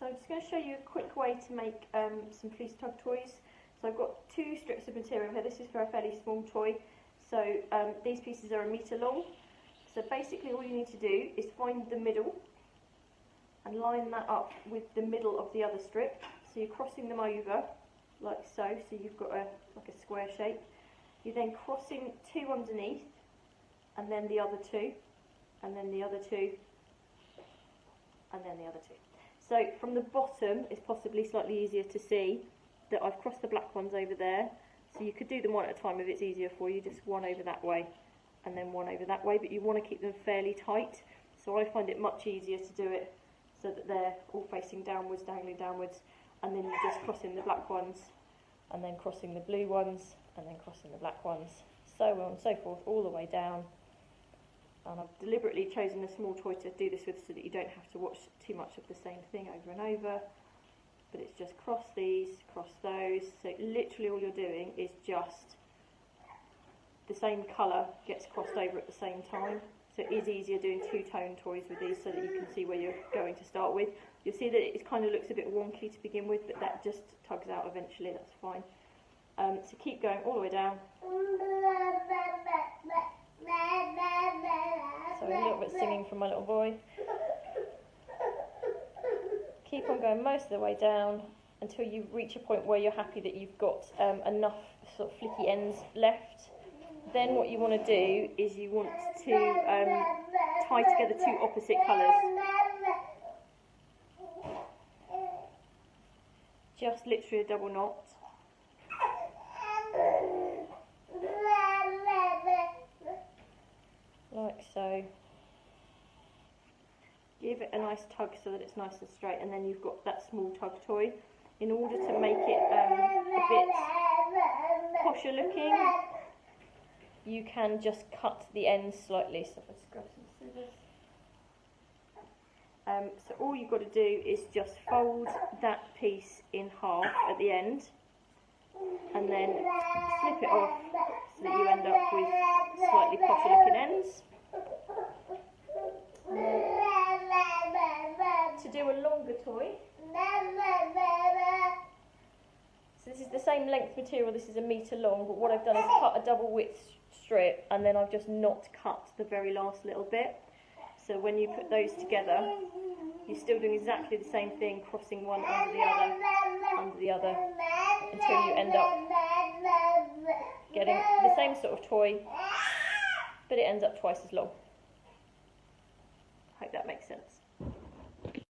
So I'm just going to show you a quick way to make some fleece tug toys. So I've got 2 strips of material here. This is for a fairly small toy. So these pieces are 1 metre long. So basically all you need to do is find the middle and line that up with the middle of the other strip. So you're crossing them over like so. So you've got like a square shape. You're then crossing 2 underneath, and then the other 2, and then the other 2, and then the other 2. So from the bottom, it's possibly slightly easier to see that I've crossed the black ones over there. So you could do them one at a time if it's easier for you, just one over that way and then one over that way, but you want to keep them fairly tight. So I find it much easier to do it so that they're all facing downwards, dangling downwards, and then you're just crossing the black ones and then crossing the blue ones and then crossing the black ones, so on and so forth, all the way down. And I've deliberately chosen a small toy to do this with so that you don't have to watch too much of the same thing over and over. But it's just cross these, cross those. So literally all you're doing is just the same colour gets crossed over at the same time. So it is easier doing 2-tone toys with these so that you can see where you're going to start with. You'll see that it kind of looks a bit wonky to begin with, but that just tugs out eventually, that's fine. So keep going all the way down. So a little bit singing from my little boy. Keep on going most of the way down until you reach a point where you're happy that you've got enough sort of flicky ends left. Then what you want to do is you want to tie together 2 opposite colours. Just literally a double knot. Like so. Give it a nice tug so that it's nice and straight, and then you've got that small tug toy. In order to make it a bit posher looking, you can just cut the ends slightly. So let's grab some scissors. So all you've got to do is just fold that piece in half at the end, and then snip it off so that you end up with slightly posher looking ends. To do a longer toy, so this is the same length material, this is 1 metre long, but what I've done is cut a double width strip and then I've just not cut the very last little bit. So when you put those together, you're still doing exactly the same thing, crossing one under the other, until you end up getting the same sort of toy, but it ends up twice as long. I hope that makes sense.